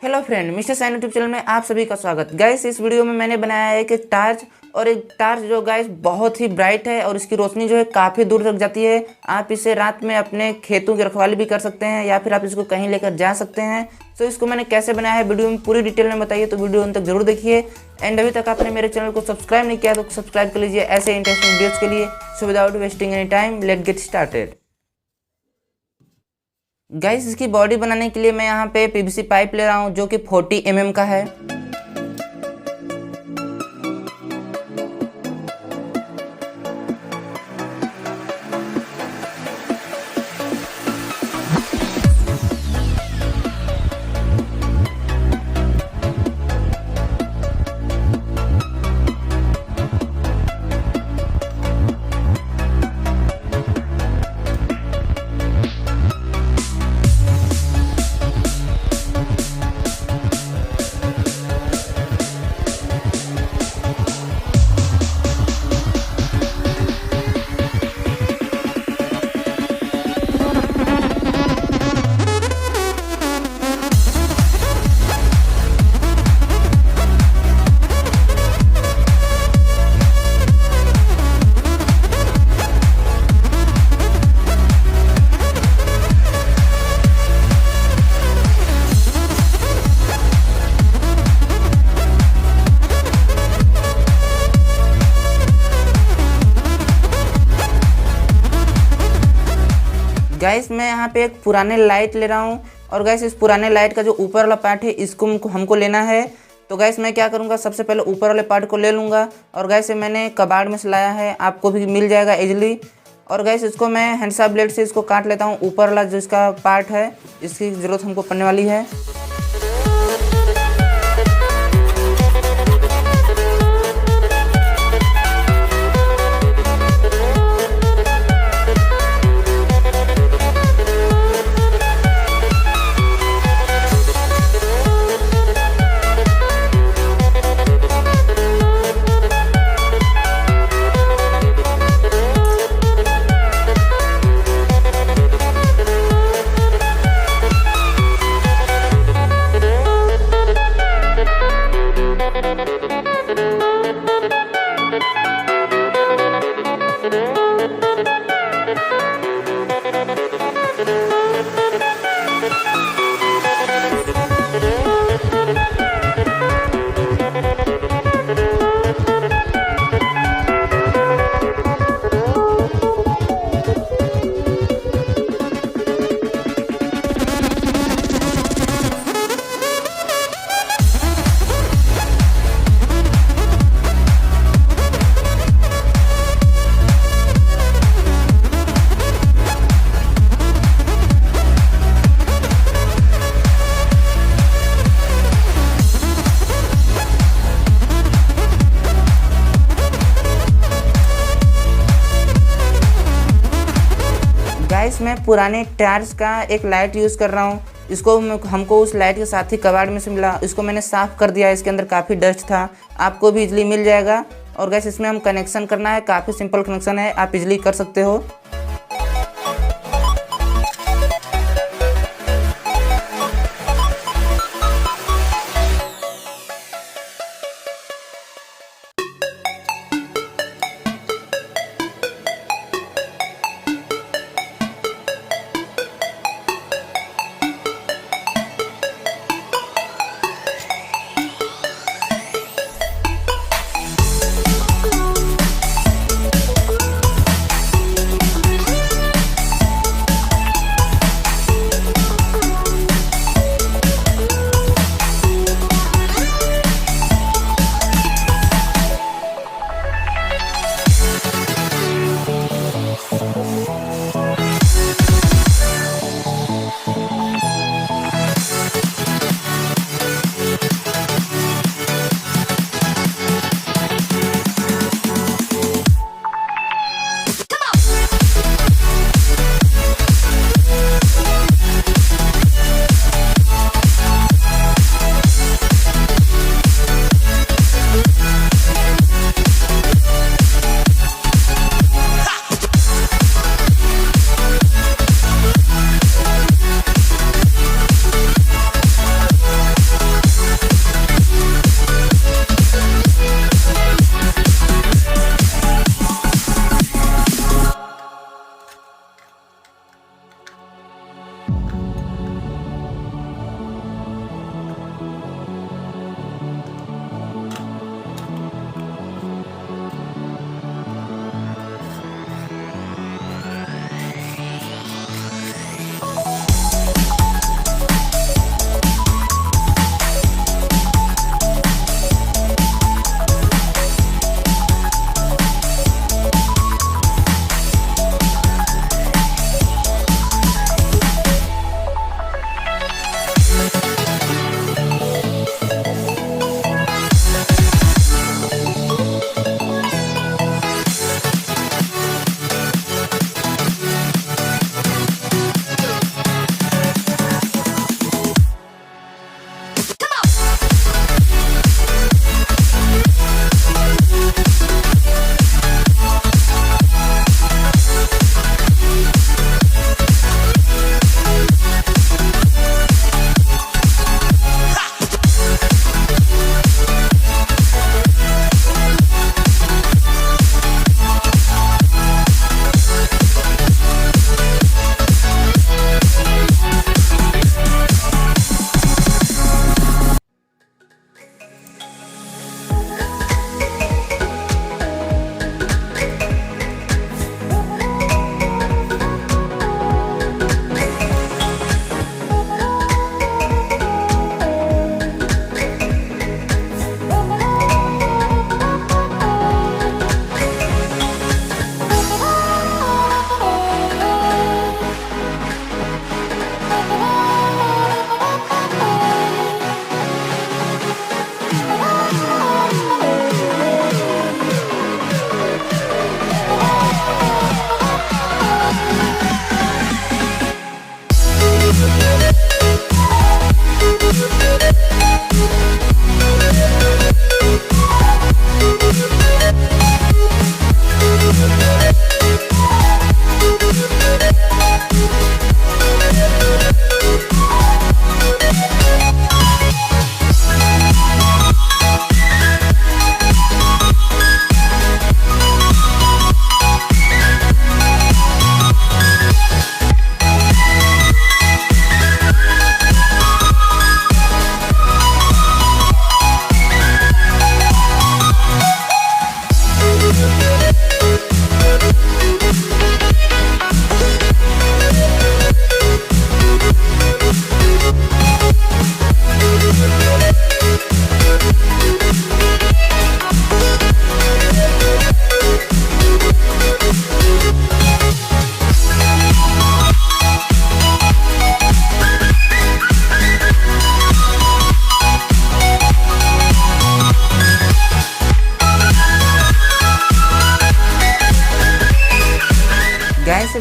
Hello friend, mister sign YouTube channel में आप सभी का स्वागत। गाइस इस वीडियो में मैंने बनाया है एक टार्च, और एक टार्च जो गाइस बहुत ही ब्राइट है और इसकी रोशनी जो है काफ़ी दूर तक जाती है। आप इसे रात में अपने खेतों की रखवाली भी कर सकते हैं या फिर आप इसको कहीं लेकर जा सकते हैं। तो इसको मैंने कैसे बनाया है वीडियो में पूरी डिटेल में बताइए, तो वीडियो अंत तक जरूर देखिए। एंड अभी तक आपने मेरे चैनल को सब्सक्राइब नहीं किया तो सब्सक्राइब कर लीजिए ऐसे इंटरेस्टिंग वीडियोज़ के लिए। So without wasting any time let get started. Guys इसकी बॉडी बनाने के लिए मैं यहाँ पे पीवीसी पाइप ले रहा हूँ जो कि 40 mm का है। गाइस मैं यहाँ पे एक पुराने लाइट ले रहा हूँ, और गाइस इस पुराने लाइट का जो ऊपर वाला पार्ट है इसको हमको लेना है। तो गाइस मैं क्या करूँगा, सबसे पहले ऊपर वाले पार्ट को ले लूँगा, और गाइस मैंने कबाड़ में से लाया है, आपको भी मिल जाएगा इजीली। और गाइस इसको मैं हैंडसा ब्लेड से इसको काट लेता हूँ। ऊपर वाला जो इसका पार्ट है इसकी ज़रूरत हमको पड़ने वाली है। गाइस मैं पुराने टार्च का एक लाइट यूज़ कर रहा हूँ। इसको हमको उस लाइट के साथ ही कबाड़ में से मिला। इसको मैंने साफ़ कर दिया, इसके अंदर काफ़ी डस्ट था, आपको भी इजीली मिल जाएगा। और गाइस इसमें हम कनेक्शन करना है, काफ़ी सिंपल कनेक्शन है, आप इजीली कर सकते हो।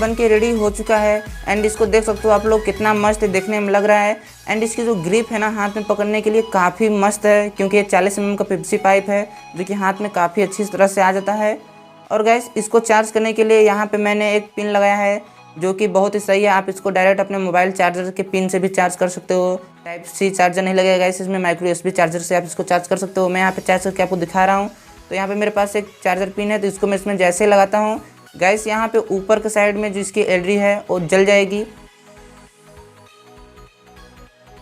बन के रेडी हो चुका है। एंड इसको देख सकते हो आप लोग कितना मस्त देखने में लग रहा है। एंड इसकी जो ग्रिप है ना हाथ में पकड़ने के लिए काफ़ी मस्त है, क्योंकि ये 40 mm का PVC पाइप है जो कि हाथ में काफ़ी अच्छी तरह से आ जाता है। और गैस इसको चार्ज करने के लिए यहाँ पे मैंने एक पिन लगाया है जो कि बहुत ही सही है। आप इसको डायरेक्ट अपने मोबाइल चार्जर के पिन से भी चार्ज कर सकते हो। टाइप सी चार्जर नहीं लगेगा गैस, इसमें माइक्रो USB चार्जर से आप इसको चार्ज कर सकते हो। मैं यहाँ पे चार्ज करके आपको दिखा रहा हूँ। तो यहाँ पे मेरे पास एक चार्जर पिन है, तो इसको मैं इसमें जैसे लगाता हूँ गैस, यहाँ पे ऊपर के साइड में जो इसकी LED है वो जल जाएगी।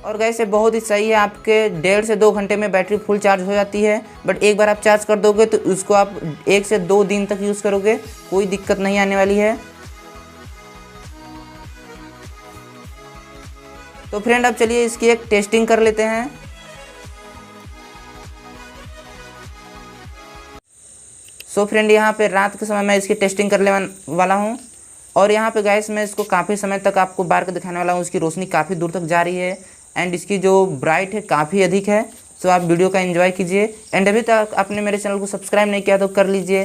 और गैस ये बहुत ही सही है, आपके 1.5 से 2 घंटे में बैटरी फुल चार्ज हो जाती है। बट एक बार आप चार्ज कर दोगे तो उसको आप 1 से 2 दिन तक यूज़ करोगे, कोई दिक्कत नहीं आने वाली है। तो फ्रेंड अब चलिए इसकी एक टेस्टिंग कर लेते हैं। सो फ्रेंड यहाँ पे रात के समय मैं इसकी टेस्टिंग करने वाला हूँ। और यहाँ पे गैस मैं इसको काफ़ी समय तक आपको बार के दिखाने वाला हूँ। इसकी रोशनी काफ़ी दूर तक जा रही है एंड इसकी जो ब्राइट है काफ़ी अधिक है। सो आप वीडियो का एंजॉय कीजिए। एंड अभी तक आपने मेरे चैनल को सब्सक्राइब नहीं किया तो कर लीजिए।